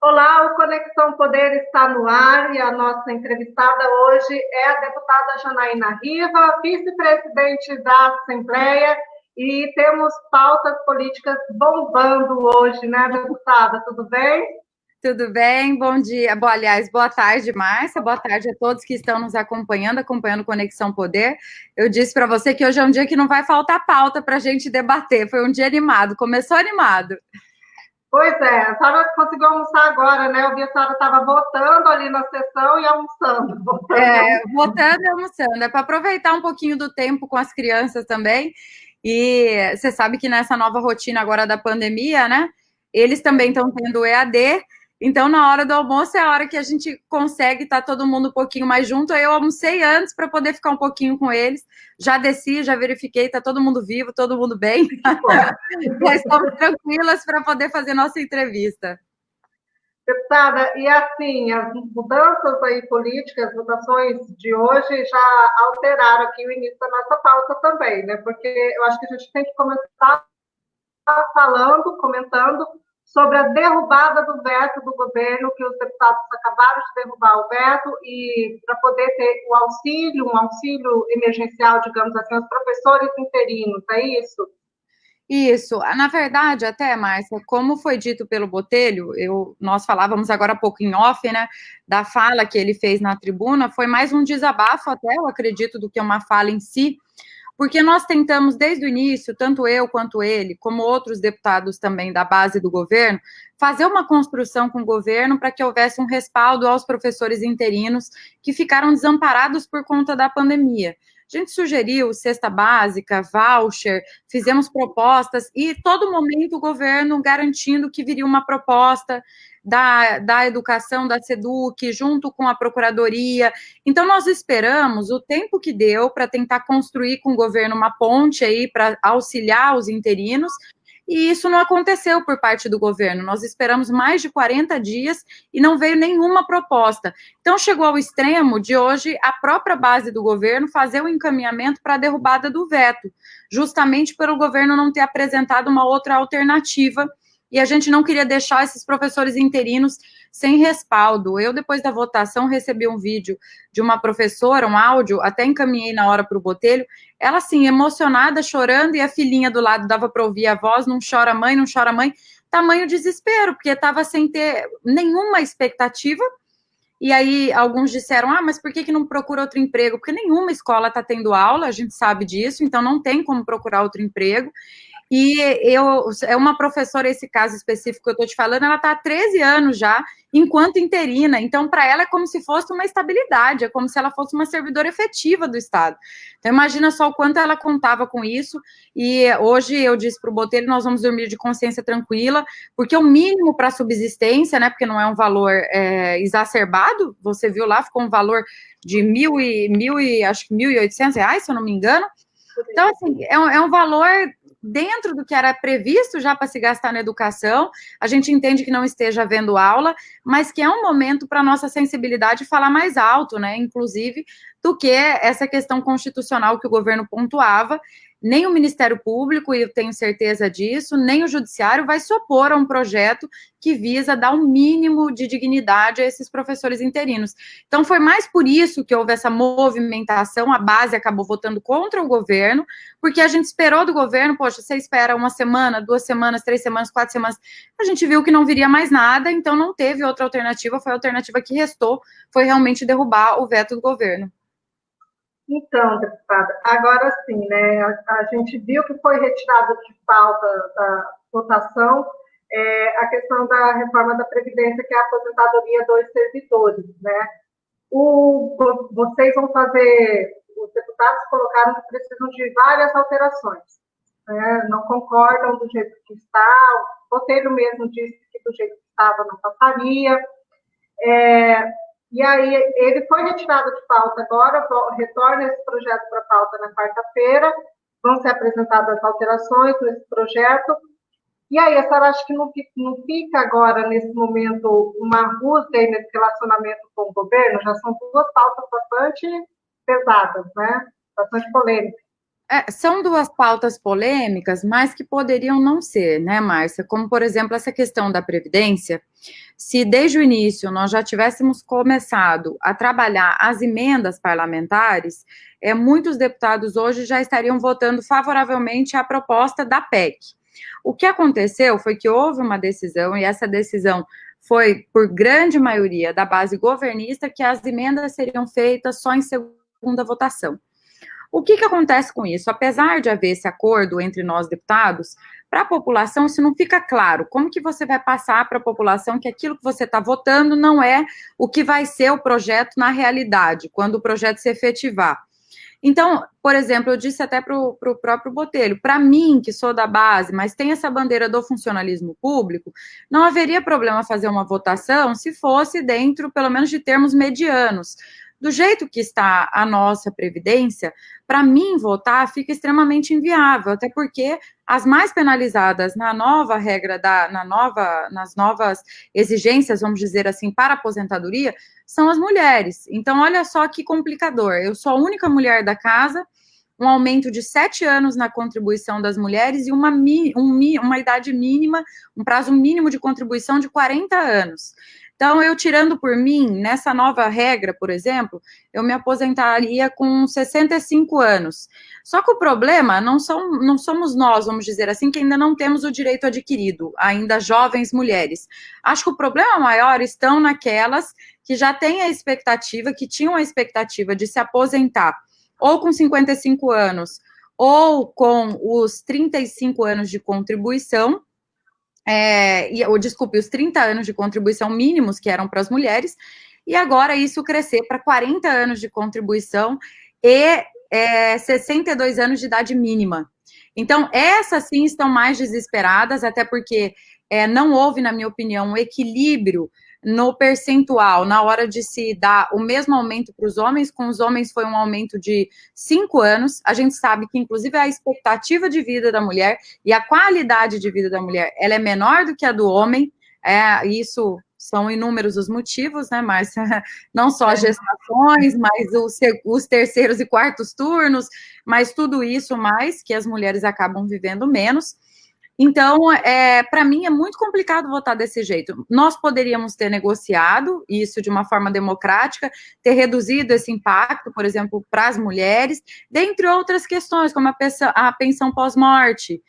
Olá, o Conexão Poder está no ar e a nossa entrevistada hoje é a deputada Janaína Riva, vice-presidente da Assembleia, e temos pautas políticas bombando hoje, né, deputada? Tudo bem? Tudo bem? Bom dia. Bom, aliás, boa tarde, Márcia. Boa tarde a todos que estão nos acompanhando Conexão Poder. Eu disse para você que hoje é um dia que não vai faltar pauta para a gente debater. Foi um dia animado, começou animado. Pois é, a senhora conseguiu almoçar agora, né? Eu vi a senhora estava votando ali na sessão e almoçando, votando e almoçando. Votando e almoçando. É para aproveitar um pouquinho do tempo com as crianças também. E você sabe que nessa nova rotina agora da pandemia, né? Eles também estão tendo EAD. Então, na hora do almoço é a hora que a gente consegue estar todo mundo um pouquinho mais junto. Eu almocei antes para poder ficar um pouquinho com eles. Já desci, já verifiquei, está todo mundo vivo, todo mundo bem. Já estamos tranquilas para poder fazer nossa entrevista. Deputada, e assim, as mudanças aí políticas, as votações de hoje já alteraram aqui o início da nossa pauta também, né? Porque eu acho que a gente tem que começar falando, comentando sobre a derrubada do veto do governo, que os deputados acabaram de derrubar o veto, e para poder ter o auxílio, um auxílio emergencial, digamos assim, aos professores interinos, é isso? Isso, na verdade, até, Márcia, como foi dito pelo Botelho, nós falávamos agora há pouco em off, né, da fala que ele fez na tribuna, foi mais um desabafo até, eu acredito, do que uma fala em si, porque nós tentamos desde o início, tanto eu quanto ele, como outros deputados também da base do governo, fazer uma construção com o governo para que houvesse um respaldo aos professores interinos que ficaram desamparados por conta da pandemia. A gente sugeriu cesta básica, voucher, fizemos propostas e todo momento o governo garantindo que viria uma proposta da educação, da SEDUC, junto com a Procuradoria. Então, nós esperamos o tempo que deu para tentar construir com o governo uma ponte aí para auxiliar os interinos, e isso não aconteceu por parte do governo. Nós esperamos mais de 40 dias e não veio nenhuma proposta. Então, chegou ao extremo de hoje a própria base do governo fazer o encaminhamento para a derrubada do veto, justamente pelo governo não ter apresentado uma outra alternativa, e a gente não queria deixar esses professores interinos sem respaldo. Eu, depois da votação, recebi um vídeo de uma professora, um áudio, até encaminhei na hora para o Botelho, ela, assim, emocionada, chorando, e a filhinha do lado dava para ouvir a voz, não chora mãe, não chora mãe, tamanho desespero, porque estava sem ter nenhuma expectativa. E aí alguns disseram, mas por que não procura outro emprego? Porque nenhuma escola está tendo aula, a gente sabe disso, então não tem como procurar outro emprego. E é uma professora, esse caso específico que eu estou te falando, ela está há 13 anos já, enquanto interina. Então, para ela, é como se fosse uma estabilidade, é como se ela fosse uma servidora efetiva do Estado. Então, imagina só o quanto ela contava com isso. E hoje eu disse para o Botelho, nós vamos dormir de consciência tranquila, porque o mínimo para subsistência, né, porque não é um valor exacerbado, você viu lá, ficou um valor de acho que R$ 1.800, se eu não me engano. Então, assim, é um valor dentro do que era previsto já para se gastar na educação. A gente entende que não esteja havendo aula, mas que é um momento para a nossa sensibilidade falar mais alto, né? Inclusive, do que essa questão constitucional que o governo pontuava. Nem o Ministério Público, e eu tenho certeza disso, nem o Judiciário vai se opor a um projeto que visa dar um mínimo de dignidade a esses professores interinos. Então, foi mais por isso que houve essa movimentação, a base acabou votando contra o governo, porque a gente esperou do governo, poxa, você espera uma semana, 2 semanas, 3 semanas, 4 semanas, a gente viu que não viria mais nada, então não teve outra alternativa, foi a alternativa que restou, foi realmente derrubar o veto do governo. Então, deputada, agora sim, né? A gente viu que foi retirada de pauta da votação a questão da reforma da Previdência, que é a aposentadoria dos servidores, né? Vocês vão fazer, os deputados colocaram que precisam de várias alterações, né? Não concordam do jeito que está, o Botelho mesmo disse que do jeito que estava não passaria. E aí ele foi retirado de pauta agora, retorna esse projeto para a pauta na quarta-feira, vão ser apresentadas alterações nesse projeto. E aí, a senhora acha que não fica agora, nesse momento, uma rusga aí nesse relacionamento com o governo? Já são duas pautas bastante pesadas, né? Bastante polêmicas. São duas pautas polêmicas, mas que poderiam não ser, né, Márcia? Como, por exemplo, essa questão da Previdência. Se desde o início nós já tivéssemos começado a trabalhar as emendas parlamentares, muitos deputados hoje já estariam votando favoravelmente à proposta da PEC. O que aconteceu foi que houve uma decisão, e essa decisão foi, por grande maioria da base governista, que as emendas seriam feitas só em segunda votação. O que acontece com isso? Apesar de haver esse acordo entre nós deputados, para a população isso não fica claro. Como que você vai passar para a população que aquilo que você está votando não é o que vai ser o projeto na realidade, quando o projeto se efetivar? Então, por exemplo, eu disse até para o próprio Botelho, para mim, que sou da base, mas tem essa bandeira do funcionalismo público, não haveria problema fazer uma votação se fosse dentro, pelo menos, de termos medianos. Do jeito que está a nossa Previdência, para mim votar fica extremamente inviável, até porque as mais penalizadas na nova regra, nas novas exigências, vamos dizer assim, para a aposentadoria, são as mulheres. Então, olha só que complicador. Eu sou a única mulher da casa, um aumento de 7 anos na contribuição das mulheres e uma idade mínima, um prazo mínimo de contribuição de 40 anos. Então, eu tirando por mim, nessa nova regra, por exemplo, eu me aposentaria com 65 anos. Só que o problema não somos nós, vamos dizer assim, que ainda não temos o direito adquirido, ainda jovens mulheres. Acho que o problema maior estão naquelas que já têm a expectativa, que tinham a expectativa de se aposentar ou com 55 anos ou com os 35 anos de contribuição, desculpe, os 30 anos de contribuição mínimos que eram para as mulheres, e agora isso crescer para 40 anos de contribuição e 62 anos de idade mínima. Então, essas sim estão mais desesperadas, até porque não houve, na minha opinião, um equilíbrio no percentual, na hora de se dar o mesmo aumento para os homens. Com os homens foi um aumento de 5 anos, a gente sabe que inclusive a expectativa de vida da mulher e a qualidade de vida da mulher, ela é menor do que a do homem, isso são inúmeros os motivos, né, Márcia? Não só as gestações, mas os terceiros e quartos turnos, mas tudo isso mais, que as mulheres acabam vivendo menos. Então, para mim, é muito complicado votar desse jeito. Nós poderíamos ter negociado isso de uma forma democrática, ter reduzido esse impacto, por exemplo, para as mulheres, dentre outras questões, como a pensão pós-morte,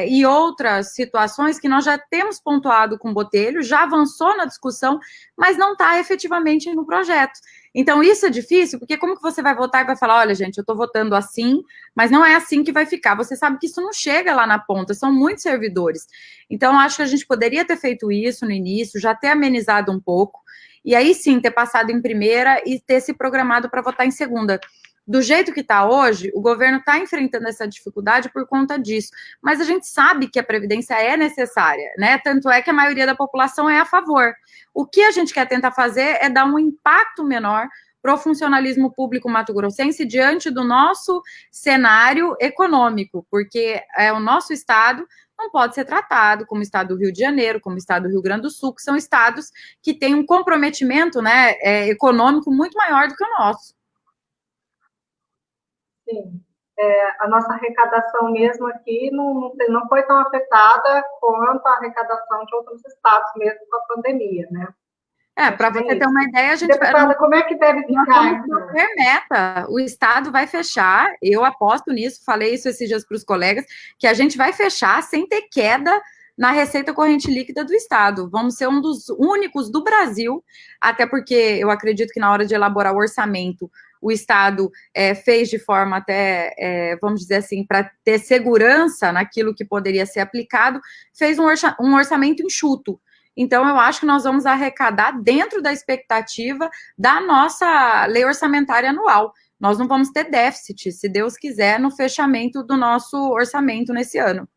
e outras situações que nós já temos pontuado com o Botelho, já avançou na discussão, mas não está efetivamente no projeto. Então, isso é difícil, porque como que você vai votar e vai falar, olha, gente, eu estou votando assim, mas não é assim que vai ficar. Você sabe que isso não chega lá na ponta, são muitos servidores. Então, acho que a gente poderia ter feito isso no início, já ter amenizado um pouco, e aí sim ter passado em primeira e ter se programado para votar em segunda. Do jeito que está hoje, o governo está enfrentando essa dificuldade por conta disso. Mas a gente sabe que a Previdência é necessária, né? Tanto é que a maioria da população é a favor. O que a gente quer tentar fazer é dar um impacto menor para o funcionalismo público mato-grossense diante do nosso cenário econômico, porque o nosso estado não pode ser tratado como o estado do Rio de Janeiro, como o estado do Rio Grande do Sul, que são estados que têm um comprometimento, né, econômico muito maior do que o nosso. Sim, a nossa arrecadação mesmo aqui não foi tão afetada quanto a arrecadação de outros estados mesmo com a pandemia, né? Para você ter uma ideia, a gente... Deputada, como é que deve ficar? Meta, o Estado vai fechar, eu aposto nisso, falei isso esses dias para os colegas, que a gente vai fechar sem ter queda na receita corrente líquida do Estado. Vamos ser um dos únicos do Brasil, até porque eu acredito que na hora de elaborar o orçamento, o Estado fez de forma até, vamos dizer assim, para ter segurança naquilo que poderia ser aplicado, fez um orçamento enxuto. Então, eu acho que nós vamos arrecadar dentro da expectativa da nossa lei orçamentária anual. Nós não vamos ter déficit, se Deus quiser, no fechamento do nosso orçamento nesse ano.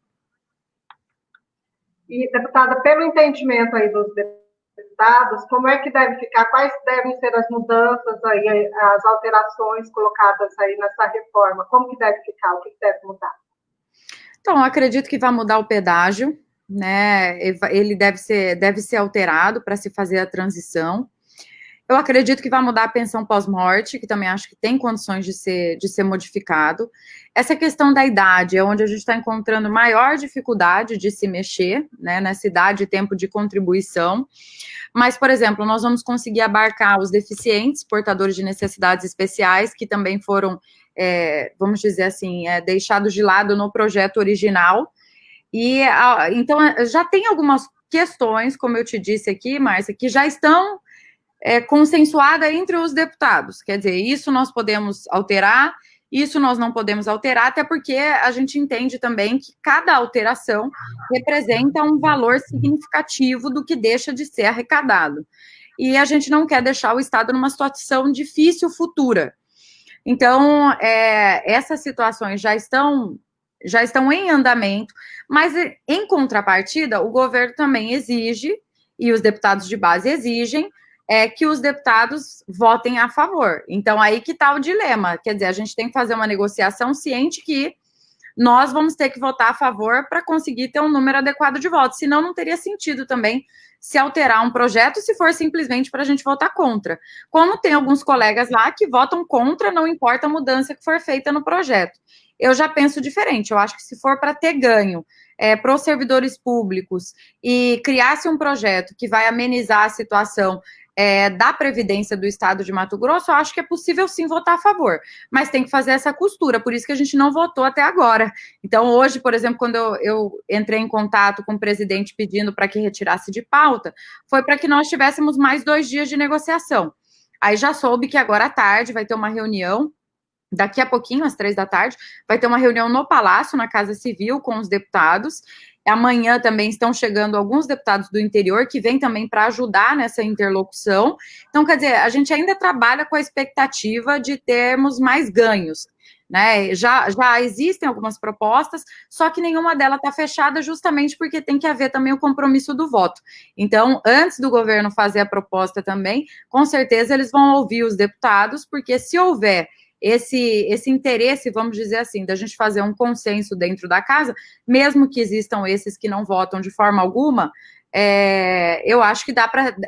E, deputada, pelo entendimento aí dos deputados, como é que deve ficar? Quais devem ser as mudanças aí, as alterações colocadas aí nessa reforma? Como que deve ficar? O que deve mudar? Então, eu acredito que vai mudar o pedágio, né? Ele deve ser alterado para se fazer a transição. Eu acredito que vai mudar a pensão pós-morte, que também acho que tem condições de ser modificado. Essa questão da idade é onde a gente está encontrando maior dificuldade de se mexer, né, nessa idade e tempo de contribuição. Mas, por exemplo, nós vamos conseguir abarcar os deficientes, portadores de necessidades especiais, que também foram, vamos dizer assim, deixados de lado no projeto original. E, então, já tem algumas questões, como eu te disse aqui, Márcia, que já estão consensuada entre os deputados. Quer dizer, isso nós podemos alterar, isso nós não podemos alterar, até porque a gente entende também que cada alteração representa um valor significativo do que deixa de ser arrecadado. E a gente não quer deixar o Estado numa situação difícil futura. Então, essas situações já estão em andamento, mas, em contrapartida, o governo também exige, e os deputados de base exigem, que os deputados votem a favor. Então, aí que está o dilema. Quer dizer, a gente tem que fazer uma negociação ciente que nós vamos ter que votar a favor para conseguir ter um número adequado de votos. Senão, não teria sentido também se alterar um projeto se for simplesmente para a gente votar contra. Como tem alguns colegas lá que votam contra, não importa a mudança que for feita no projeto. Eu já penso diferente. Eu acho que se for para ter ganho para os servidores públicos e criar-se um projeto que vai amenizar a situação da Previdência do Estado de Mato Grosso, eu acho que é possível sim votar a favor, mas tem que fazer essa costura, por isso que a gente não votou até agora. Então, hoje, por exemplo, quando eu entrei em contato com o presidente pedindo para que retirasse de pauta, foi para que nós tivéssemos mais 2 dias de negociação. Aí já soube que agora à tarde vai ter uma reunião, daqui a pouquinho, às 3 da tarde, vai ter uma reunião no Palácio, na Casa Civil, com os deputados. Amanhã também estão chegando alguns deputados do interior que vêm também para ajudar nessa interlocução. Então, quer dizer, a gente ainda trabalha com a expectativa de termos mais ganhos, né? Já existem algumas propostas, só que nenhuma delas está fechada justamente porque tem que haver também o compromisso do voto. Então, antes do governo fazer a proposta também, com certeza eles vão ouvir os deputados, porque se houver esse interesse, vamos dizer assim, da gente fazer um consenso dentro da casa, mesmo que existam esses que não votam de forma alguma, eu acho que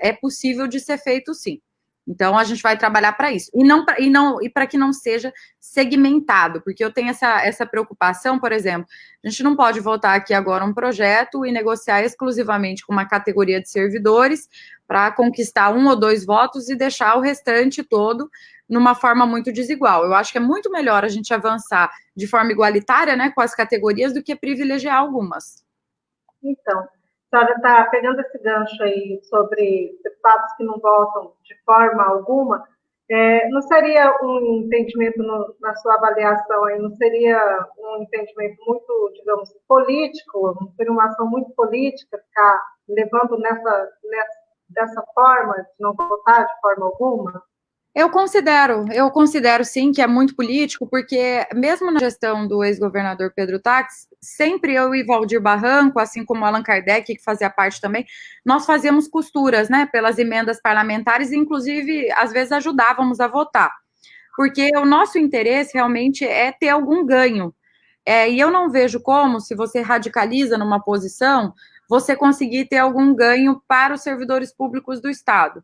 é possível de ser feito sim. Então a gente vai trabalhar para isso. E para que não seja segmentado, porque eu tenho essa preocupação, por exemplo, a gente não pode votar aqui agora um projeto e negociar exclusivamente com uma categoria de servidores para conquistar 1 ou 2 votos e deixar o restante todo numa forma muito desigual. Eu acho que é muito melhor a gente avançar de forma igualitária, né, com as categorias, do que privilegiar algumas. Então, a senhora está pegando esse gancho aí sobre deputados que não votam de forma alguma, não seria um entendimento, na sua avaliação, aí, não seria um entendimento muito, digamos, político, não seria uma ação muito política ficar levando dessa forma, de não votar de forma alguma? Eu considero sim que é muito político, porque mesmo na gestão do ex-governador Pedro Táxi, sempre eu e Valdir Barranco, assim como Allan Kardec, que fazia parte também, nós fazíamos costuras, né, pelas emendas parlamentares, e inclusive, às vezes, ajudávamos a votar, porque o nosso interesse realmente é ter algum ganho, e eu não vejo como, se você radicaliza numa posição, você conseguir ter algum ganho para os servidores públicos do Estado.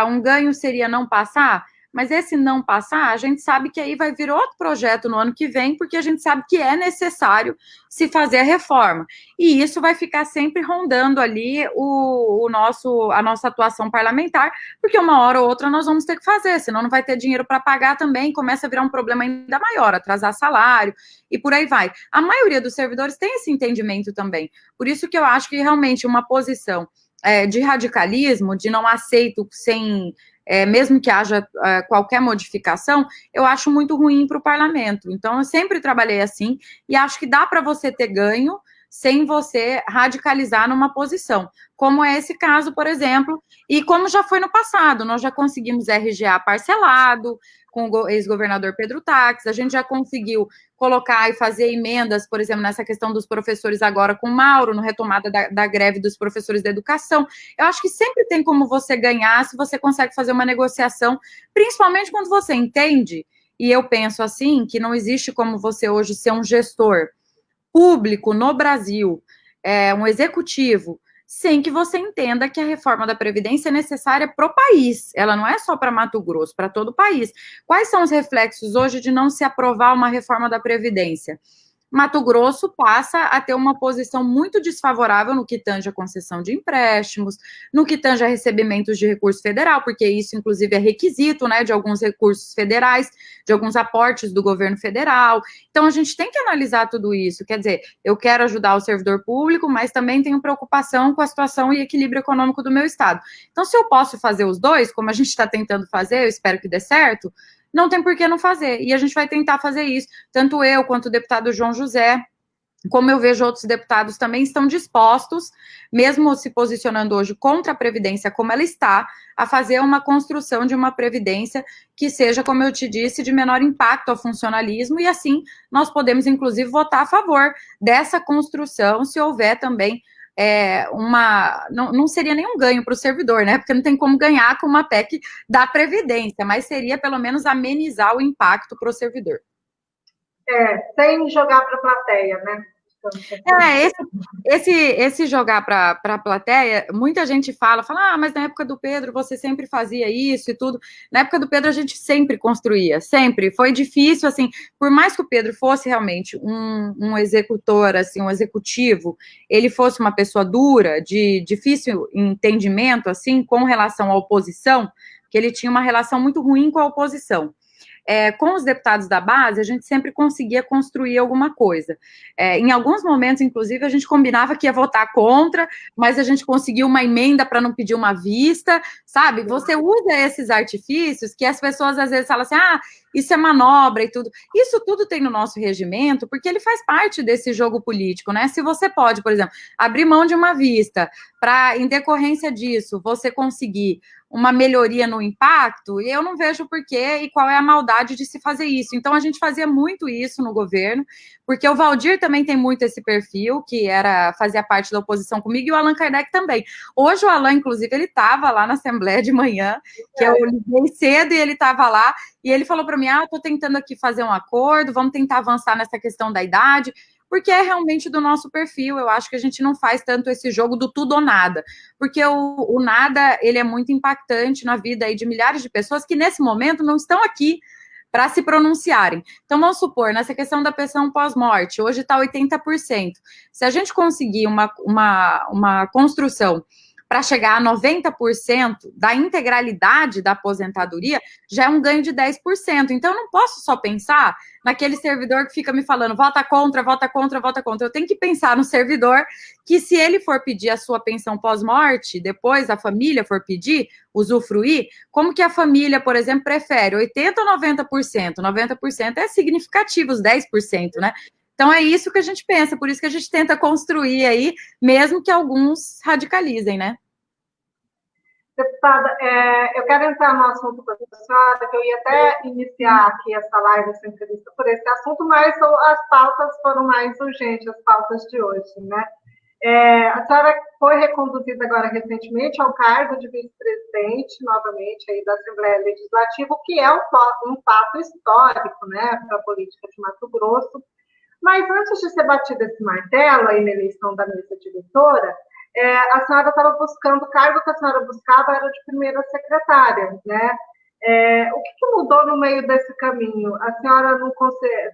Um ganho seria não passar, mas esse não passar, a gente sabe que aí vai vir outro projeto no ano que vem, porque a gente sabe que é necessário se fazer a reforma. E isso vai ficar sempre rondando ali a nossa atuação parlamentar, porque uma hora ou outra nós vamos ter que fazer, senão não vai ter dinheiro para pagar também, e começa a virar um problema ainda maior, atrasar salário e por aí vai. A maioria dos servidores tem esse entendimento também. Por isso que eu acho que realmente uma posição de radicalismo, de não aceito sem, mesmo que haja qualquer modificação, eu acho muito ruim para o parlamento. Então, eu sempre trabalhei assim e acho que dá para você ter ganho sem você radicalizar numa posição, como é esse caso, por exemplo, e como já foi no passado, nós já conseguimos RGA parcelado com o ex-governador Pedro Táxi, a gente já conseguiu colocar e fazer emendas, por exemplo, nessa questão dos professores agora com o Mauro, no retomada da greve dos professores da educação. Eu acho que sempre tem como você ganhar se você consegue fazer uma negociação, principalmente quando você entende, e eu penso assim, que não existe como você hoje ser um gestor público no Brasil, um executivo, sem que você entenda que a reforma da Previdência é necessária para o país. Ela não é só para Mato Grosso, para todo o país. Quais são os reflexos hoje de não se aprovar uma reforma da Previdência? Mato Grosso passa a ter uma posição muito desfavorável no que tange a concessão de empréstimos, no que tange a recebimentos de recurso federal, porque isso, inclusive, é requisito, né, de alguns recursos federais, de alguns aportes do governo federal. Então, a gente tem que analisar tudo isso. Quer dizer, eu quero ajudar o servidor público, mas também tenho preocupação com a situação e equilíbrio econômico do meu estado. Então, se eu posso fazer os dois, como a gente está tentando fazer, eu espero que dê certo, não tem por que não fazer. E a gente vai tentar fazer isso. Tanto eu quanto o deputado João José, como eu vejo outros deputados também estão dispostos, mesmo se posicionando hoje contra a Previdência como ela está, a fazer uma construção de uma Previdência que seja, como eu te disse, de menor impacto ao funcionalismo, e assim nós podemos, inclusive, votar a favor dessa construção, se houver também não seria nenhum ganho para o servidor, né? Porque não tem como ganhar com uma PEC da Previdência, mas seria pelo menos amenizar o impacto para o servidor. Sem jogar para a plateia, né? Esse jogar para a plateia, muita gente fala, mas na época do Pedro você sempre fazia isso e tudo. Na época do Pedro a gente sempre construía, sempre. Foi difícil, assim, por mais que o Pedro fosse realmente um executor, assim, um executivo, ele fosse uma pessoa dura, de difícil entendimento, assim, com relação à oposição, que ele tinha uma relação muito ruim com a oposição. Com os deputados da base, a gente sempre conseguia construir alguma coisa. Em alguns momentos, inclusive, a gente combinava que ia votar contra, mas a gente conseguiu uma emenda para não pedir uma vista, sabe? Você usa esses artifícios que as pessoas às vezes falam assim, isso é manobra e tudo. Isso tudo tem no nosso regimento, porque ele faz parte desse jogo político, né? Se você pode, por exemplo, abrir mão de uma vista para, em decorrência disso, você conseguir uma melhoria no impacto, e eu não vejo porquê e qual é a maldade de se fazer isso. Então, a gente fazia muito isso no governo, porque o Valdir também tem muito esse perfil, que fazia parte da oposição comigo, e o Allan Kardec também. Hoje o Allan, inclusive, ele estava lá na Assembleia de manhã, que eu liguei cedo e ele estava lá, e ele falou para mim, estou tentando aqui fazer um acordo, vamos tentar avançar nessa questão da idade, porque é realmente do nosso perfil. Eu acho que a gente não faz tanto esse jogo do tudo ou nada, porque o nada, ele é muito impactante na vida aí de milhares de pessoas que nesse momento não estão aqui para se pronunciarem. Então, vamos supor, nessa questão da pensão pós-morte, hoje está 80%. Se a gente conseguir uma construção para chegar a 90% da integralidade da aposentadoria, já é um ganho de 10%. Então, eu não posso só pensar naquele servidor que fica me falando, vota contra, vota contra, vota contra. Eu tenho que pensar no servidor que, se ele for pedir a sua pensão pós-morte, depois a família for pedir, usufruir, como que a família, por exemplo, prefere 80% ou 90%? 90% é significativo, os 10%, né? Então, é isso que a gente pensa, por isso que a gente tenta construir aí, mesmo que alguns radicalizem, né? Deputada, eu quero entrar no assunto da senhora, que eu ia até iniciar aqui essa live, essa entrevista por esse assunto, mas as pautas foram mais urgentes, as pautas de hoje, né? A senhora foi reconduzida agora recentemente ao cargo de vice-presidente, novamente, aí da Assembleia Legislativa, o que é um fato histórico, né, para a política de Mato Grosso. Mas antes de ser batido esse martelo aí na eleição da mesa diretora, a senhora estava buscando, o cargo que a senhora buscava era de primeira secretária, né? O que mudou no meio desse caminho? A senhora não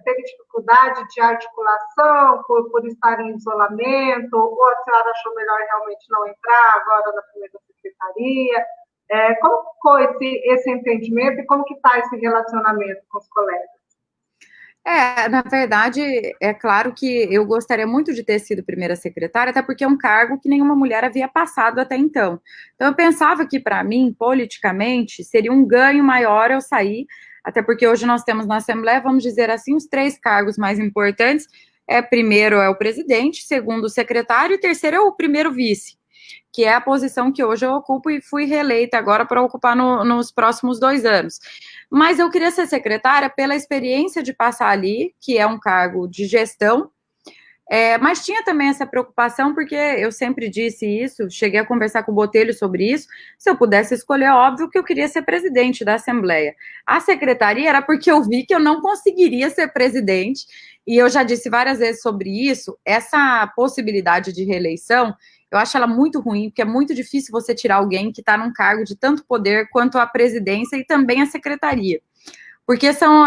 teve dificuldade de articulação por estar em isolamento, ou a senhora achou melhor realmente não entrar agora na primeira secretaria? Como foi esse entendimento e como que está esse relacionamento com os colegas? Na verdade, é claro que eu gostaria muito de ter sido primeira secretária, até porque é um cargo que nenhuma mulher havia passado até então. Então, eu pensava que, para mim, politicamente, seria um ganho maior eu sair, até porque hoje nós temos na Assembleia, vamos dizer assim, os 3 cargos mais importantes. Primeiro é o presidente, segundo o secretário, e terceiro é o primeiro vice, que é a posição que hoje eu ocupo e fui reeleita agora para ocupar nos próximos 2 anos. Mas eu queria ser secretária pela experiência de passar ali, que é um cargo de gestão, mas tinha também essa preocupação, porque eu sempre disse isso, cheguei a conversar com o Botelho sobre isso, se eu pudesse escolher, óbvio que eu queria ser presidente da Assembleia. A secretaria era porque eu vi que eu não conseguiria ser presidente, e eu já disse várias vezes sobre isso, essa possibilidade de reeleição, eu acho ela muito ruim, porque é muito difícil você tirar alguém que está num cargo de tanto poder quanto a presidência e também a secretaria. Porque são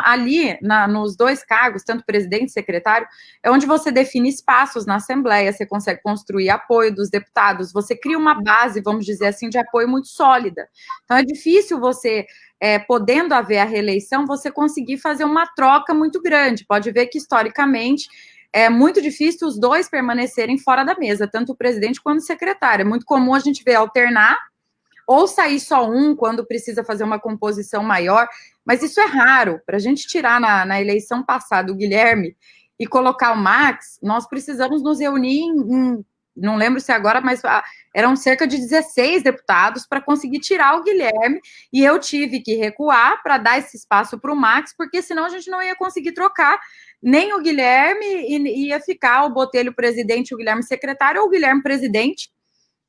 ali, nos dois cargos, tanto presidente e secretário, é onde você define espaços na Assembleia, você consegue construir apoio dos deputados, você cria uma base, vamos dizer assim, de apoio muito sólida. Então, é difícil você, podendo haver a reeleição, você conseguir fazer uma troca muito grande. Pode ver que, historicamente, é muito difícil os dois permanecerem fora da mesa, tanto o presidente quanto o secretário. É muito comum a gente ver alternar, ou sair só um quando precisa fazer uma composição maior, mas isso é raro. Para a gente tirar na eleição passada o Guilherme e colocar o Max, nós precisamos nos reunir não lembro se agora, mas eram cerca de 16 deputados para conseguir tirar o Guilherme, e eu tive que recuar para dar esse espaço para o Max, porque senão a gente não ia conseguir trocar nem o Guilherme, e ia ficar o Botelho presidente, o Guilherme secretário, ou o Guilherme presidente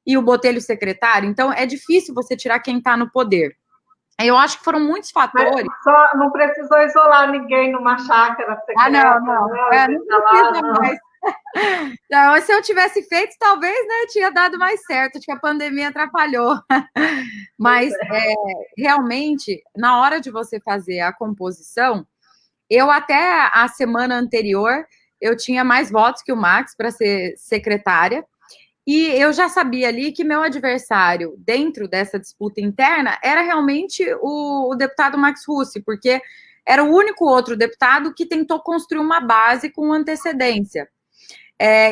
e o Botelho secretário. Então, é difícil você tirar quem está no poder. Eu acho que foram muitos fatores. Mas só não precisou isolar ninguém numa chácara secreta. Não precisa mais. Não, se eu tivesse feito, talvez, né, tinha dado mais certo, acho que a pandemia atrapalhou. Mas, realmente, na hora de você fazer a composição, eu até a semana anterior, eu tinha mais votos que o Max para ser secretária, e eu já sabia ali que meu adversário, dentro dessa disputa interna, era realmente o deputado Max Russi, porque era o único outro deputado que tentou construir uma base com antecedência.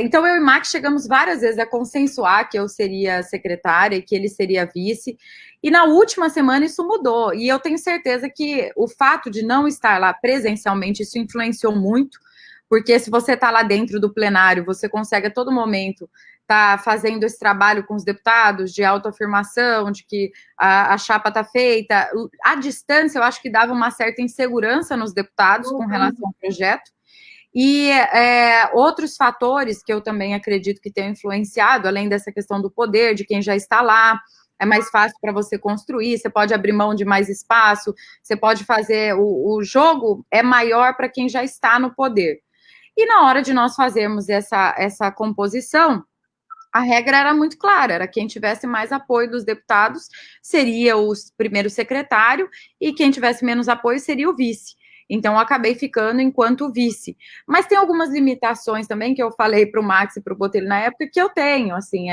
Então, eu e Max chegamos várias vezes a consensuar que eu seria secretária e que ele seria vice, e na última semana isso mudou, e eu tenho certeza que o fato de não estar lá presencialmente, isso influenciou muito, porque se você está lá dentro do plenário, você consegue a todo momento estar fazendo esse trabalho com os deputados de autoafirmação, de que a chapa está feita. À distância, eu acho que dava uma certa insegurança nos deputados com relação ao projeto. E outros fatores que eu também acredito que tenham influenciado, além dessa questão do poder, de quem já está lá, é mais fácil para você construir, você pode abrir mão de mais espaço, você pode fazer, o jogo é maior para quem já está no poder. E na hora de nós fazermos essa composição, a regra era muito clara, era quem tivesse mais apoio dos deputados seria o primeiro secretário, e quem tivesse menos apoio seria o vice. Então, eu acabei ficando enquanto vice. Mas tem algumas limitações também que eu falei para o Max e para o Botelho na época que eu tenho, assim,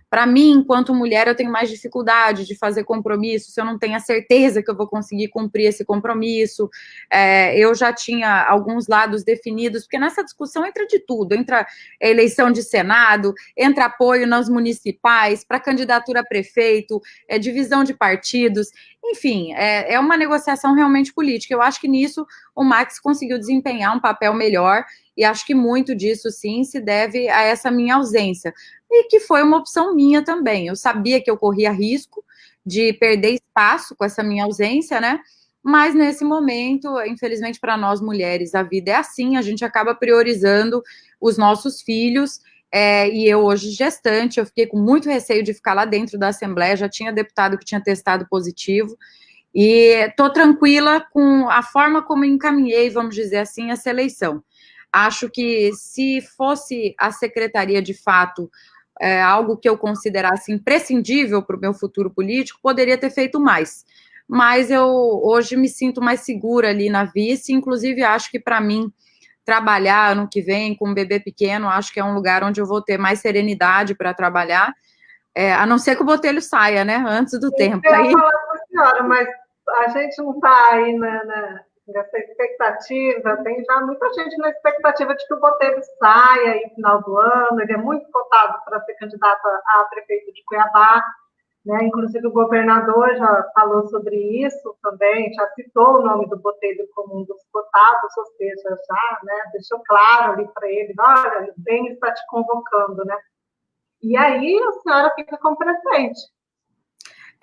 para mim, enquanto mulher, eu tenho mais dificuldade de fazer compromisso, se eu não tenho a certeza que eu vou conseguir cumprir esse compromisso. Eu já tinha alguns lados definidos, porque nessa discussão entra de tudo, entra a eleição de Senado, entra apoio nas municipais, para candidatura a prefeito, divisão de partidos, enfim, é uma negociação realmente política. Eu acho que nisso o Max conseguiu desempenhar um papel melhor, e acho que muito disso, sim, se deve a essa minha ausência, e que foi uma opção minha também. Eu sabia que eu corria risco de perder espaço com essa minha ausência, né? Mas nesse momento, infelizmente para nós mulheres, a vida é assim, a gente acaba priorizando os nossos filhos, e eu hoje gestante, eu fiquei com muito receio de ficar lá dentro da Assembleia, já tinha deputado que tinha testado positivo, e estou tranquila com a forma como encaminhei, vamos dizer assim, essa eleição. Acho que se fosse a secretaria de fato algo que eu considerasse imprescindível para o meu futuro político, poderia ter feito mais. Mas eu hoje me sinto mais segura ali na vice, inclusive acho que para mim trabalhar ano que vem com um bebê pequeno, acho que é um lugar onde eu vou ter mais serenidade para trabalhar, a não ser que o Botelho saia, né, antes do tempo. Eu ia falar para a senhora, mas a gente não está aí nessa expectativa, tem já muita gente na expectativa de que o Botelho saia aí no final do ano, ele é muito cotado para ser candidato a prefeito de Cuiabá, né? Inclusive o governador já falou sobre isso também, já citou o nome do Botelho como um dos cotados, ou seja, já, né, deixou claro ali para ele, olha, o bem está te convocando, né? E aí a senhora fica como presidente.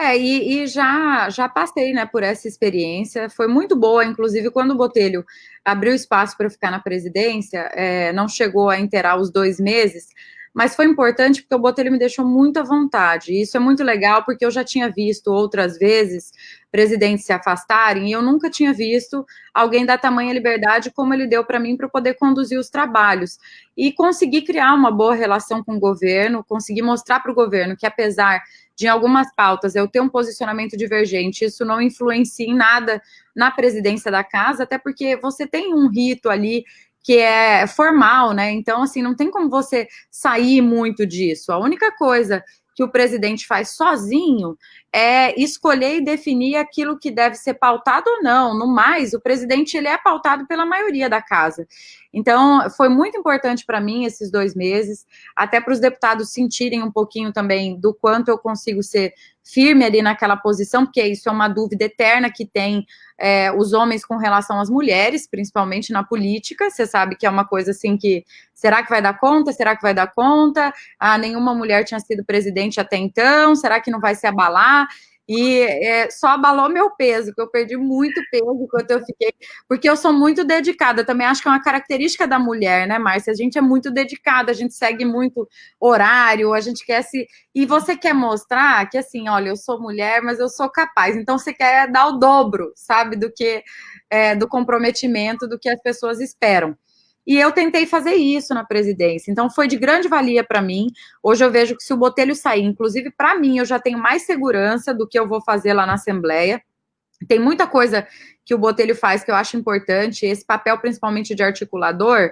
E já passei, né, por essa experiência, foi muito boa, inclusive quando o Botelho abriu espaço para ficar na presidência, não chegou a inteirar os 2 meses, mas foi importante porque o Botelho me deixou muito à vontade, e isso é muito legal, porque eu já tinha visto outras vezes presidentes se afastarem, e eu nunca tinha visto alguém dar tamanha liberdade como ele deu para mim para poder conduzir os trabalhos, e conseguir criar uma boa relação com o governo, conseguir mostrar para o governo que apesar de em algumas pautas eu ter um posicionamento divergente, isso não influencia em nada na presidência da casa, até porque você tem um rito ali que é formal, né? Então, assim, não tem como você sair muito disso. A única coisa que o presidente faz sozinho é escolher e definir aquilo que deve ser pautado ou não. No mais, o presidente ele é pautado pela maioria da casa. Então, foi muito importante para mim esses 2 meses, até para os deputados sentirem um pouquinho também do quanto eu consigo ser firme ali naquela posição, porque isso é uma dúvida eterna que tem os homens com relação às mulheres, principalmente na política. Você sabe que é uma coisa assim que, será que vai dar conta? Será que vai dar conta? Ah, nenhuma mulher tinha sido presidente até então, será que não vai se abalar? E só abalou meu peso, que eu perdi muito peso enquanto eu fiquei, porque eu sou muito dedicada, também acho que é uma característica da mulher, né, Márcia? A gente é muito dedicada, a gente segue muito horário, a gente quer se... E você quer mostrar que, assim, olha, eu sou mulher, mas eu sou capaz, então você quer dar o dobro, sabe, do que do comprometimento, do que as pessoas esperam. E eu tentei fazer isso na presidência, então foi de grande valia para mim. Hoje eu vejo que se o Botelho sair, inclusive para mim, eu já tenho mais segurança do que eu vou fazer lá na Assembleia. Tem muita coisa que o Botelho faz que eu acho importante, esse papel principalmente de articulador,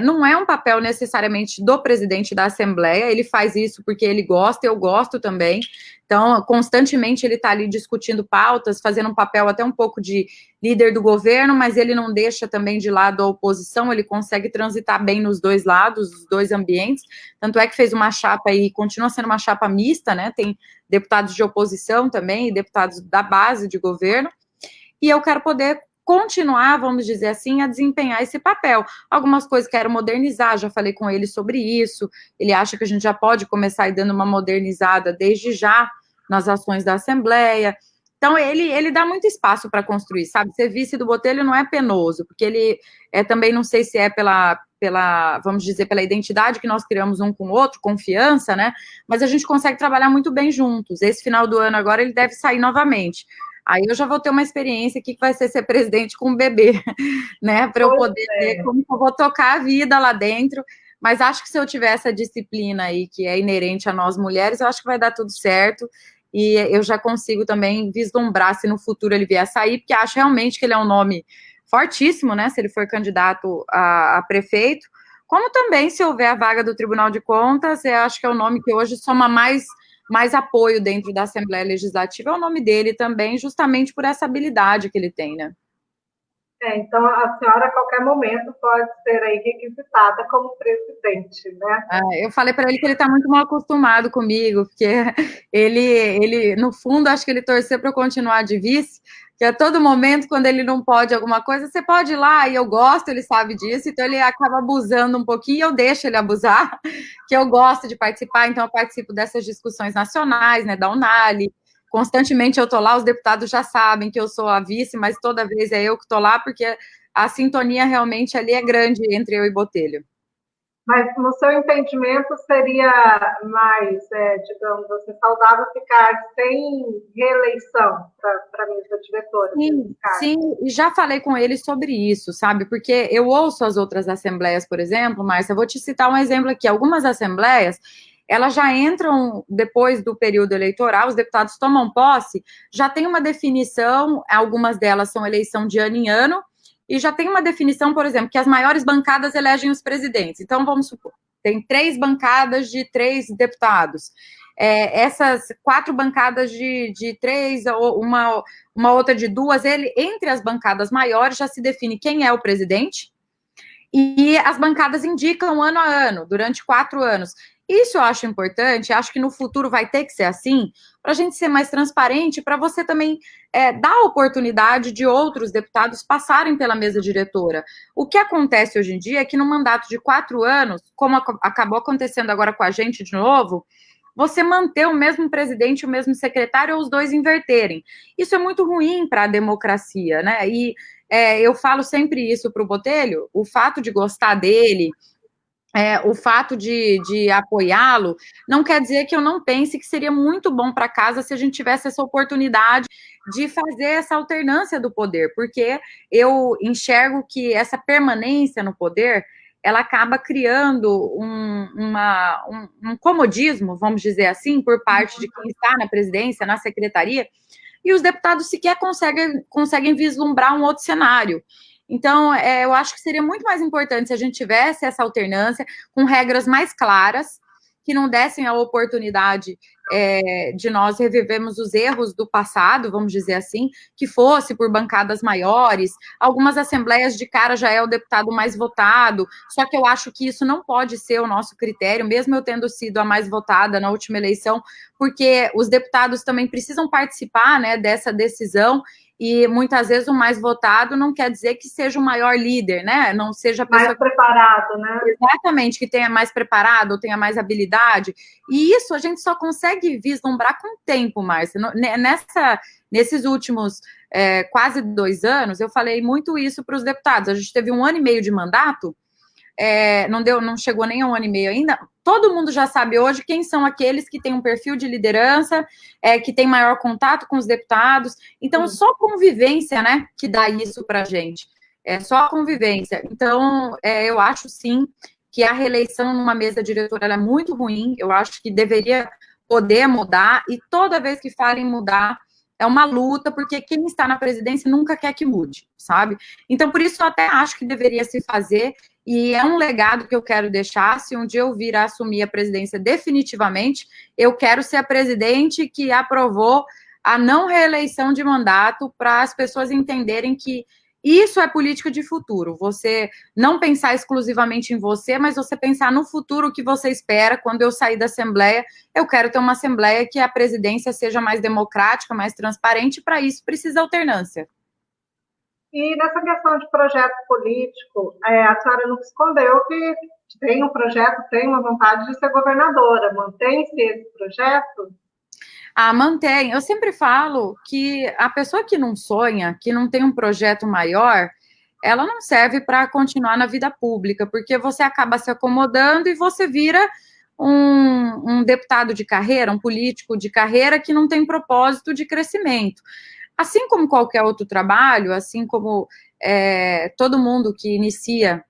não é um papel necessariamente do presidente da Assembleia, ele faz isso porque ele gosta, eu gosto também, então constantemente ele está ali discutindo pautas, fazendo um papel até um pouco de líder do governo, mas ele não deixa também de lado a oposição, ele consegue transitar bem nos dois lados, os dois ambientes, tanto é que fez uma chapa e continua sendo uma chapa mista, né, tem deputados de oposição também, e deputados da base de governo, e eu quero poder continuar, vamos dizer assim, a desempenhar esse papel. Algumas coisas quero modernizar, já falei com ele sobre isso, ele acha que a gente já pode começar aí dando uma modernizada desde já nas ações da Assembleia. Então, ele dá muito espaço para construir, sabe? Ser vice do Botelho não é penoso, porque ele também, não sei se é pela, vamos dizer, pela identidade que nós criamos um com o outro, confiança, né? Mas a gente consegue trabalhar muito bem juntos. Esse final do ano agora ele deve sair novamente. Aí eu já vou ter uma experiência aqui que vai ser presidente com um bebê, né? Para eu poder ver como eu vou tocar a vida lá dentro. Mas acho que se eu tiver essa disciplina aí, que é inerente a nós mulheres, eu acho que vai dar tudo certo. E eu já consigo também vislumbrar se no futuro ele vier a sair, porque acho realmente que ele é um nome fortíssimo, né? Se ele for candidato a prefeito. Como também, se houver a vaga do Tribunal de Contas, eu acho que é o nome que hoje soma mais apoio dentro da Assembleia Legislativa, é o nome dele também, justamente por essa habilidade que ele tem, né? Então a senhora a qualquer momento pode ser aí requisitada como presidente, né? Eu falei para ele que ele está muito mal acostumado comigo, porque ele, no fundo, acho que ele torceu para eu continuar de vice, que a todo momento, quando ele não pode alguma coisa, você pode ir lá, e eu gosto, ele sabe disso, então ele acaba abusando um pouquinho, e eu deixo ele abusar, que eu gosto de participar, então eu participo dessas discussões nacionais, né, da Unali, constantemente eu estou lá, os deputados já sabem que eu sou a vice, mas toda vez é eu que estou lá, porque a sintonia realmente ali é grande entre eu e Botelho. Mas, no seu entendimento, seria mais, digamos assim, saudável ficar sem reeleição para a mesa diretora? Sim, e já falei com ele sobre isso, sabe? Porque eu ouço as outras assembleias, por exemplo, Márcia, eu vou te citar um exemplo aqui. Algumas assembleias, elas já entram depois do período eleitoral, os deputados tomam posse, já tem uma definição, algumas delas são eleição de ano em ano, e já tem uma definição, por exemplo, que as maiores bancadas elegem os presidentes. Então, vamos supor, tem 3 bancadas de 3 deputados. Essas 4 bancadas de 3, uma outra de 2, entre as bancadas maiores já se define quem é o presidente, e as bancadas indicam ano a ano, durante 4 anos. Isso eu acho importante, acho que no futuro vai ter que ser assim, para a gente ser mais transparente, para você também dar a oportunidade de outros deputados passarem pela mesa diretora. O que acontece hoje em dia é que no mandato de 4 anos, como acabou acontecendo agora com a gente de novo, você manter o mesmo presidente, o mesmo secretário, ou os dois inverterem. Isso é muito ruim para a democracia, né? E eu falo sempre isso para o Botelho, o fato de gostar dele, o fato de apoiá-lo não quer dizer que eu não pense que seria muito bom para casa se a gente tivesse essa oportunidade de fazer essa alternância do poder, porque eu enxergo que essa permanência no poder ela acaba criando um comodismo, vamos dizer assim, por parte de quem está na presidência, na secretaria, e os deputados sequer conseguem vislumbrar um outro cenário. Então, eu acho que seria muito mais importante se a gente tivesse essa alternância com regras mais claras, que não dessem a oportunidade de nós revivermos os erros do passado, vamos dizer assim, que fosse por bancadas maiores. Algumas assembleias de cara já é o deputado mais votado, só que eu acho que isso não pode ser o nosso critério, mesmo eu tendo sido a mais votada na última eleição, porque os deputados também precisam participar, né, dessa decisão, e muitas vezes o mais votado não quer dizer que seja o maior líder, né? Não seja a pessoa mais preparado, né? Exatamente, que tenha mais preparado, ou tenha mais habilidade. E isso a gente só consegue vislumbrar com o tempo, Márcia. Nesses últimos quase 2 anos, eu falei muito isso para os deputados. A gente teve 1 ano e meio de mandato, não chegou nem a 1 ano e meio ainda. Todo mundo já sabe hoje quem são aqueles que têm um perfil de liderança, que tem maior contato com os deputados. Então, só convivência, né, que dá isso para a gente. Só a convivência. Então, eu acho, sim, que a reeleição numa mesa diretora é muito ruim. Eu acho que deveria poder mudar, e toda vez que falem mudar, é uma luta, porque quem está na presidência nunca quer que mude, sabe? Então, por isso, eu até acho que deveria se fazer, e é um legado que eu quero deixar. Se um dia eu vir a assumir a presidência definitivamente, eu quero ser a presidente que aprovou a não reeleição de mandato, para as pessoas entenderem que isso é política de futuro. Você não pensar exclusivamente em você, mas você pensar no futuro que você espera. Quando eu sair da Assembleia, eu quero ter uma Assembleia que a presidência seja mais democrática, mais transparente. Para isso, precisa alternância. E nessa questão de projeto político, a senhora não escondeu que tem um projeto, tem uma vontade de ser governadora. Mantém-se esse projeto? Mantém. Eu sempre falo que a pessoa que não sonha, que não tem um projeto maior, ela não serve para continuar na vida pública, porque você acaba se acomodando e você vira um deputado de carreira, um político de carreira que não tem propósito de crescimento. Assim como qualquer outro trabalho, assim como todo mundo que inicia,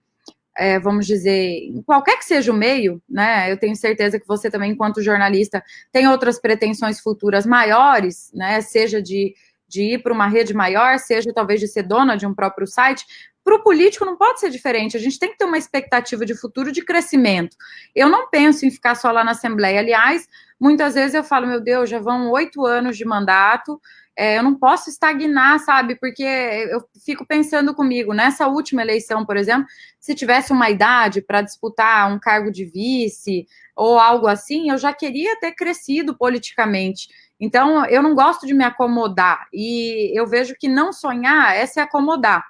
vamos dizer, em qualquer que seja o meio, né? Eu tenho certeza que você também, enquanto jornalista, tem outras pretensões futuras maiores, né? Seja de ir para uma rede maior, seja talvez de ser dona de um próprio site. Para o político não pode ser diferente. A gente tem que ter uma expectativa de futuro, de crescimento. Eu não penso em ficar só lá na Assembleia. Aliás, muitas vezes eu falo, meu Deus, já vão 8 anos de mandato, eu não posso estagnar, sabe? Porque eu fico pensando comigo, nessa última eleição, por exemplo, se tivesse uma idade para disputar um cargo de vice ou algo assim, eu já queria ter crescido politicamente. Então, eu não gosto de me acomodar, e eu vejo que não sonhar é se acomodar.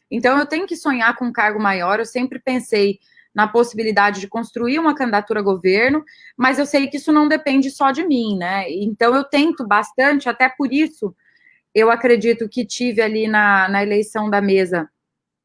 Então, eu tenho que sonhar com um cargo maior. Eu sempre pensei na possibilidade de construir uma candidatura a governo, mas eu sei que isso não depende só de mim, né? Então, eu tento bastante, até por isso, eu acredito que tive ali na eleição da mesa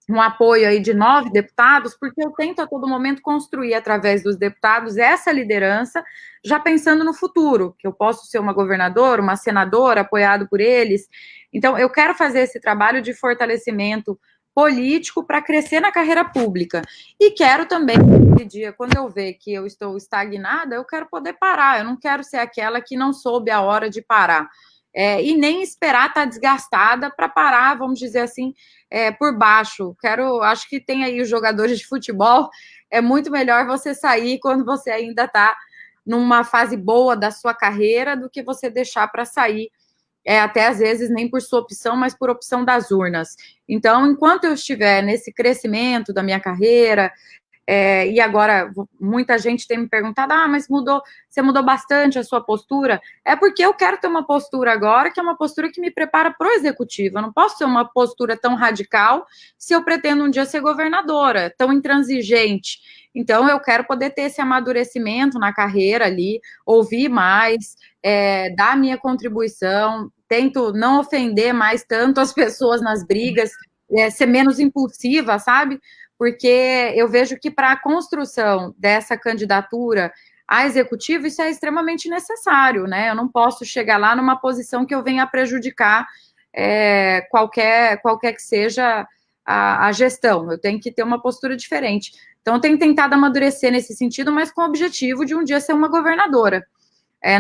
um apoio aí de 9 deputados, porque eu tento a todo momento construir, através dos deputados, essa liderança, já pensando no futuro, que eu posso ser uma governadora, uma senadora, apoiado por eles. Então, eu quero fazer esse trabalho de fortalecimento político para crescer na carreira pública. E quero também, naquele dia, quando eu ver que eu estou estagnada, eu quero poder parar. Eu não quero ser aquela que não soube a hora de parar. E nem esperar estar desgastada para parar, vamos dizer assim, por baixo. Acho que tem aí os jogadores de futebol, é muito melhor você sair quando você ainda está numa fase boa da sua carreira, do que você deixar para sair, até às vezes nem por sua opção, mas por opção das urnas. Então, enquanto eu estiver nesse crescimento da minha carreira, e agora muita gente tem me perguntado, mas você mudou bastante a sua postura. É porque eu quero ter uma postura agora, que é uma postura que me prepara para o executivo. Eu não posso ter uma postura tão radical se eu pretendo um dia ser governadora, tão intransigente. Então, eu quero poder ter esse amadurecimento na carreira ali, ouvir mais, dar a minha contribuição, tento não ofender mais tanto as pessoas nas brigas, ser menos impulsiva, sabe? porque eu vejo que para a construção dessa candidatura a executivo, isso é extremamente necessário, né? Eu não posso chegar lá numa posição que eu venha a prejudicar qualquer que seja a gestão. Eu tenho que ter uma postura diferente. Então, eu tenho tentado amadurecer nesse sentido, mas com o objetivo de um dia ser uma governadora.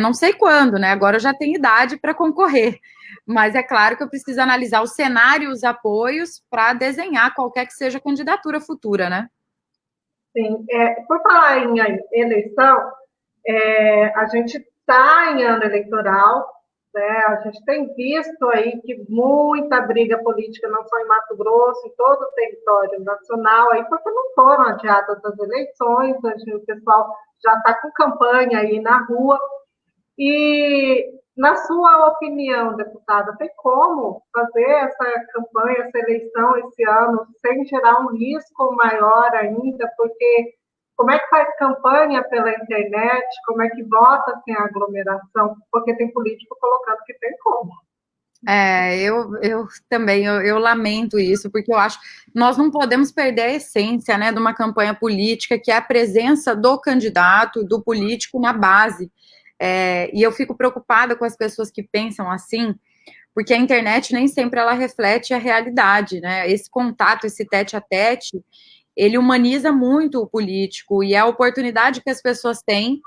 Não sei quando, né? Agora eu já tenho idade para concorrer, mas é claro que eu preciso analisar o cenário e os apoios para desenhar qualquer que seja a candidatura futura, né? Sim, por falar em eleição, a gente está em ano eleitoral, né? A gente tem visto aí que muita briga política, não só em Mato Grosso, em todo o território nacional, aí porque não foram adiadas as eleições, o pessoal já está com campanha aí na rua. E, na sua opinião, deputada, tem como fazer essa campanha, essa eleição esse ano, sem gerar um risco maior ainda? Porque como é que faz campanha pela internet? Como é que vota sem aglomeração? Porque tem político colocando que tem como. Eu também, eu lamento isso, porque eu acho que nós não podemos perder a essência, né, de uma campanha política, que é a presença do candidato, do político na base. E eu fico preocupada com as pessoas que pensam assim, porque a internet nem sempre ela reflete a realidade, né? Esse contato, esse tete-a-tete, ele humaniza muito o político e é a oportunidade que as pessoas têm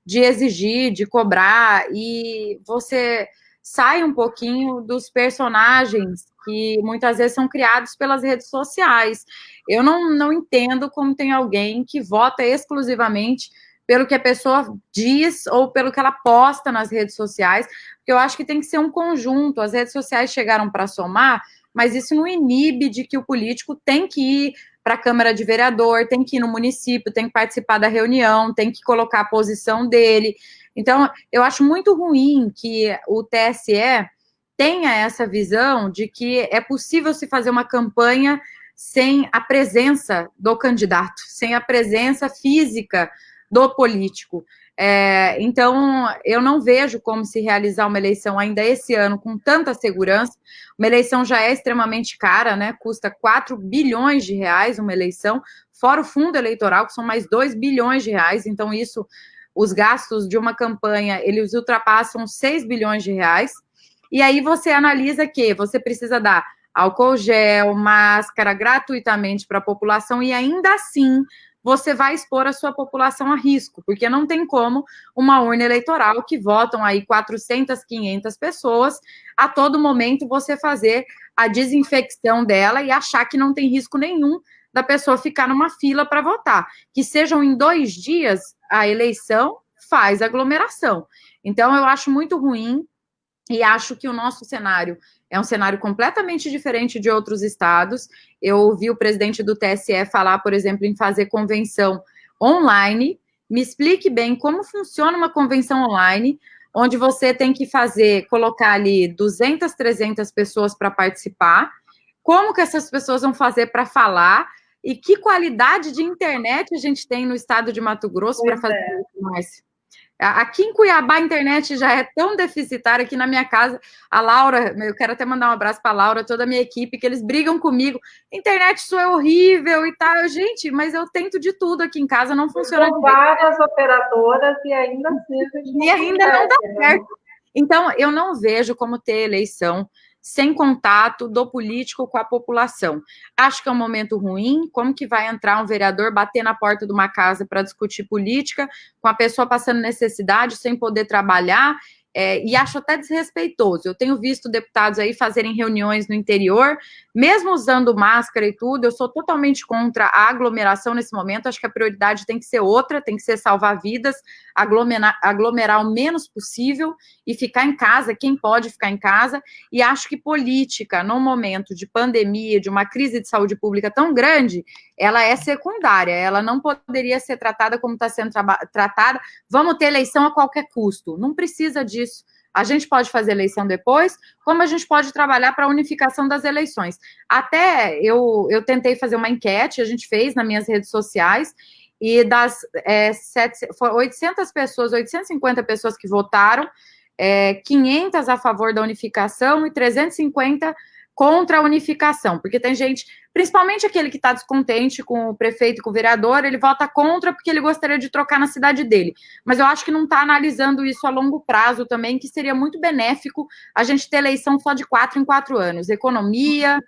de exigir, de cobrar, e você sai um pouquinho dos personagens que muitas vezes são criados pelas redes sociais. Eu não entendo como tem alguém que vota exclusivamente pelo que a pessoa diz ou pelo que ela posta nas redes sociais, porque eu acho que tem que ser um conjunto. As redes sociais chegaram para somar, mas isso não inibe de que o político tem que ir para a Câmara de Vereador, tem que ir no município, tem que participar da reunião, tem que colocar a posição dele. Então, eu acho muito ruim que o TSE tenha essa visão de que é possível se fazer uma campanha sem a presença do candidato, sem a presença física do político. Então, eu não vejo como se realizar uma eleição ainda esse ano com tanta segurança. Uma eleição já é extremamente cara, né? Custa 4 bilhões de reais uma eleição, fora o fundo eleitoral, que são mais 2 bilhões de reais. Então, isso, os gastos de uma campanha, eles ultrapassam 6 bilhões de reais. E aí você analisa que você precisa dar álcool gel, máscara gratuitamente para a população, e ainda assim você vai expor a sua população a risco, porque não tem como uma urna eleitoral que votam aí 400, 500 pessoas, a todo momento você fazer a desinfecção dela e achar que não tem risco nenhum da pessoa ficar numa fila para votar. Que sejam em 2 dias a eleição, faz aglomeração. Então, eu acho muito ruim e acho que o nosso cenário é um cenário completamente diferente de outros estados. Eu ouvi o presidente do TSE falar, por exemplo, em fazer convenção online. Me explique bem como funciona uma convenção online, onde você tem que colocar ali 200, 300 pessoas para participar. Como que essas pessoas vão fazer para falar? E que qualidade de internet a gente tem no estado de Mato Grosso para fazer isso, Márcia? Aqui em Cuiabá a internet já é tão deficitária. Aqui na minha casa, a Laura, eu quero até mandar um abraço para a Laura, toda a minha equipe, que eles brigam comigo. Internet sua é horrível e tal. Gente, mas eu tento de tudo aqui em casa, não funciona. São várias operadoras e ainda assim a gente não dá certo. Então, eu não vejo como ter eleição sem contato do político com a população. Acho que é um momento ruim. Como que vai entrar um vereador bater na porta de uma casa para discutir política, com a pessoa passando necessidade, sem poder trabalhar? E acho até desrespeitoso. Eu tenho visto deputados aí fazerem reuniões no interior, mesmo usando máscara e tudo. Eu sou totalmente contra a aglomeração nesse momento. Acho que a prioridade tem que ser outra, tem que ser salvar vidas, aglomerar o menos possível e ficar em casa, quem pode ficar em casa. E acho que política, num momento de pandemia, de uma crise de saúde pública tão grande, ela é secundária, ela não poderia ser tratada como está sendo tratada. Vamos ter eleição a qualquer custo. Não precisa disso. A gente pode fazer eleição depois, como a gente pode trabalhar para a unificação das eleições. Até eu tentei fazer uma enquete, a gente fez nas minhas redes sociais, e das 800 pessoas, 850 pessoas que votaram, 500 a favor da unificação e 350 contra a unificação, porque tem gente, principalmente aquele que está descontente com o prefeito e com o vereador, ele vota contra porque ele gostaria de trocar na cidade dele. Mas eu acho que não está analisando isso a longo prazo também, que seria muito benéfico a gente ter eleição só de 4 em 4 anos. Economia,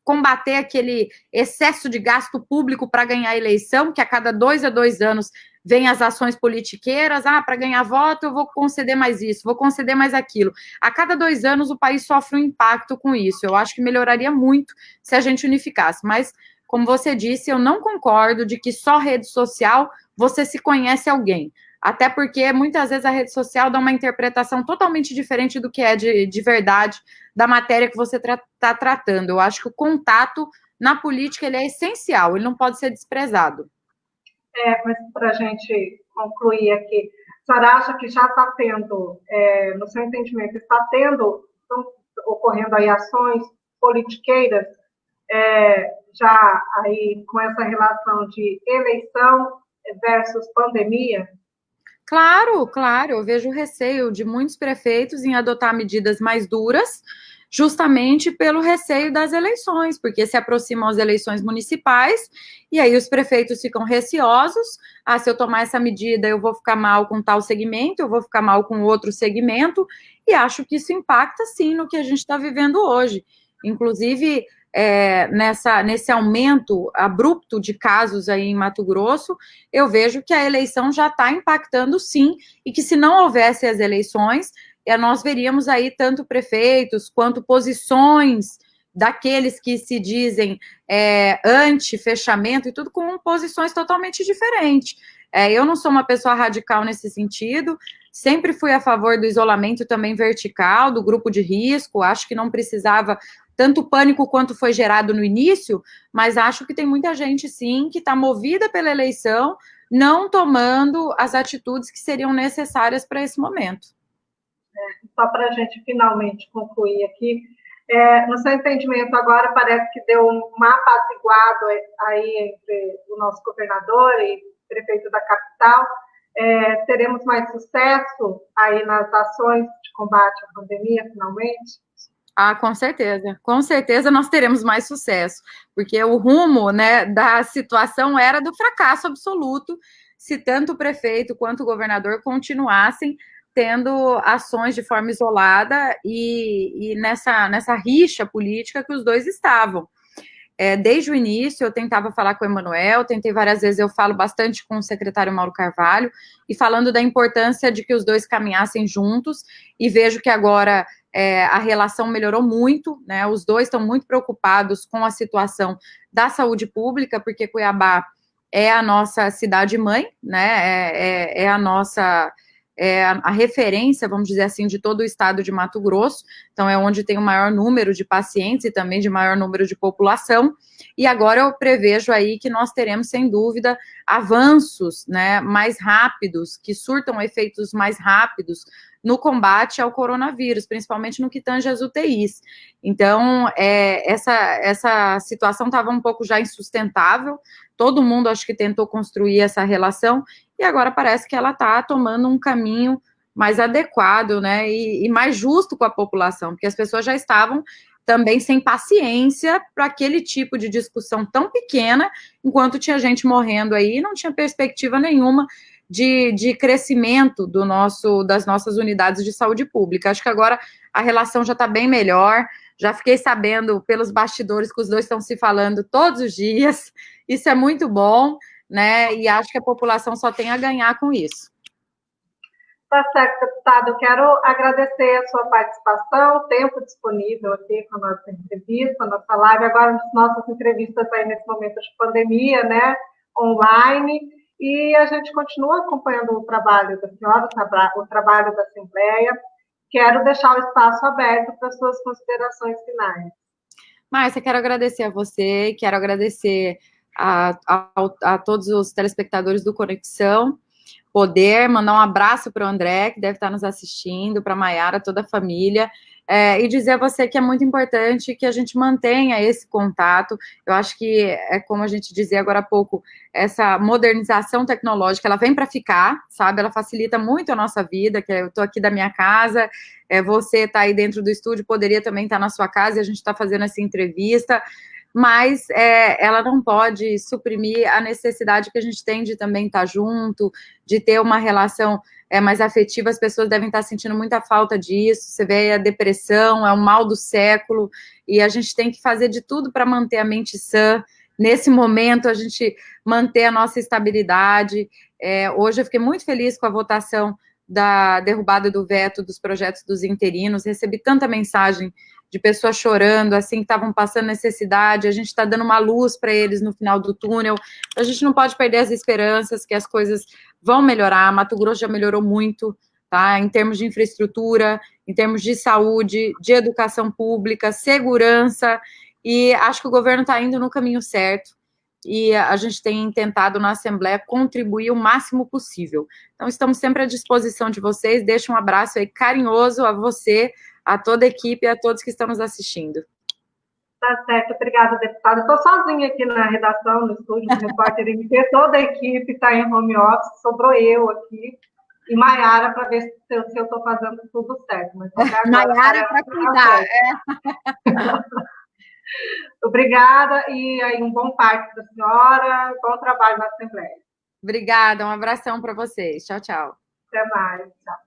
combater aquele excesso de gasto público para ganhar a eleição, que a cada 2 a 2 anos vem as ações politiqueiras, para ganhar voto eu vou conceder mais isso, vou conceder mais aquilo. A cada 2 anos o país sofre um impacto com isso. Eu acho que melhoraria muito se a gente unificasse, mas, como você disse, eu não concordo de que só rede social você se conhece alguém. Até porque, muitas vezes, a rede social dá uma interpretação totalmente diferente do que é de verdade da matéria que você está tratando. Eu acho que o contato na política ele é essencial, ele não pode ser desprezado. Mas para a gente concluir aqui, a senhora acha que já está tendo, no seu entendimento, estão ocorrendo aí ações politiqueiras, já aí com essa relação de eleição versus pandemia? Claro, eu vejo o receio de muitos prefeitos em adotar medidas mais duras, justamente pelo receio das eleições, porque se aproximam as eleições municipais, e aí os prefeitos ficam receosos, se eu tomar essa medida eu vou ficar mal com tal segmento, eu vou ficar mal com outro segmento, e acho que isso impacta sim no que a gente está vivendo hoje. Inclusive, nesse aumento abrupto de casos aí em Mato Grosso, eu vejo que a eleição já está impactando sim, e que se não houvesse as eleições, nós veríamos aí tanto prefeitos quanto posições daqueles que se dizem anti-fechamento e tudo com posições totalmente diferentes. Eu não sou uma pessoa radical nesse sentido, sempre fui a favor do isolamento também vertical, do grupo de risco, acho que não precisava tanto pânico quanto foi gerado no início, mas acho que tem muita gente, sim, que está movida pela eleição, não tomando as atitudes que seriam necessárias para esse momento. Só para a gente finalmente concluir aqui, no seu entendimento, agora parece que deu um apaziguado aí entre o nosso governador e prefeito da capital. Teremos mais sucesso aí nas ações de combate à pandemia, finalmente? Com certeza nós teremos mais sucesso, porque o rumo, né, da situação era do fracasso absoluto, se tanto o prefeito quanto o governador continuassem tendo ações de forma isolada e nessa rixa política que os dois estavam. Desde o início, eu tentava falar com o Emanuel, tentei várias vezes, eu falo bastante com o secretário Mauro Carvalho, e falando da importância de que os dois caminhassem juntos, e vejo que agora a relação melhorou muito, né? Os dois estão muito preocupados com a situação da saúde pública, porque Cuiabá é a nossa cidade-mãe, né? A referência, vamos dizer assim, de todo o estado de Mato Grosso, então é onde tem o maior número de pacientes e também de maior número de população, e agora eu prevejo aí que nós teremos, sem dúvida, avanços, né, mais rápidos, que surtam efeitos mais rápidos no combate ao coronavírus, principalmente no que tange as UTIs. Então, essa situação estava um pouco já insustentável, todo mundo acho que tentou construir essa relação, e agora parece que ela está tomando um caminho mais adequado, né, e mais justo com a população, porque as pessoas já estavam também sem paciência para aquele tipo de discussão tão pequena, enquanto tinha gente morrendo aí, não tinha perspectiva nenhuma de crescimento das nossas unidades de saúde pública. Acho que agora a relação já está bem melhor, já fiquei sabendo pelos bastidores que os dois estão se falando todos os dias, isso é muito bom, né, e acho que a população só tem a ganhar com isso. Tá certo, deputado. Eu quero agradecer a sua participação, o tempo disponível aqui com a nossa entrevista, a nossa live, agora as nossas entrevistas aí nesse momento de pandemia, né, online, e a gente continua acompanhando o trabalho da senhora, o trabalho da Assembleia. Quero deixar o espaço aberto para suas considerações finais. Márcia, quero agradecer a você, quero agradecer a todos os telespectadores do Conexão, poder mandar um abraço para o André, que deve estar nos assistindo, para a Maiara, toda a família. e dizer a você que é muito importante que a gente mantenha esse contato. Eu acho que, como a gente dizia agora há pouco, essa modernização tecnológica, ela vem para ficar, sabe? Ela facilita muito a nossa vida, que eu estou aqui da minha casa, você está aí dentro do estúdio, poderia também estar na sua casa, e a gente está fazendo essa entrevista, mas ela não pode suprimir a necessidade que a gente tem de também estar junto, de ter uma relação mais afetiva. As pessoas devem estar sentindo muita falta disso. Você vê a depressão, é o mal do século, e a gente tem que fazer de tudo para manter a mente sã. Nesse momento, a gente manter a nossa estabilidade. Hoje eu fiquei muito feliz com a votação da derrubada do veto dos projetos dos interinos, recebi tanta mensagem de pessoas chorando, assim, que estavam passando necessidade, a gente está dando uma luz para eles no final do túnel, a gente não pode perder as esperanças que as coisas vão melhorar. Mato Grosso já melhorou muito, tá? Em termos de infraestrutura, em termos de saúde, de educação pública, segurança, e acho que o governo está indo no caminho certo, e a gente tem tentado na Assembleia contribuir o máximo possível. Então, estamos sempre à disposição de vocês. Deixo um abraço aí carinhoso a você, a toda a equipe e a todos que estão nos assistindo. Tá certo, obrigada, deputada. Estou sozinha aqui na redação, no estúdio do Repórter MP, toda a equipe está em home office, sobrou eu aqui e Maiara para ver se eu estou fazendo tudo certo. Maiara para cuidar. Obrigada e aí um bom parque para a senhora, bom trabalho na Assembleia. Obrigada, um abração para vocês. Tchau, tchau. Até mais, tchau.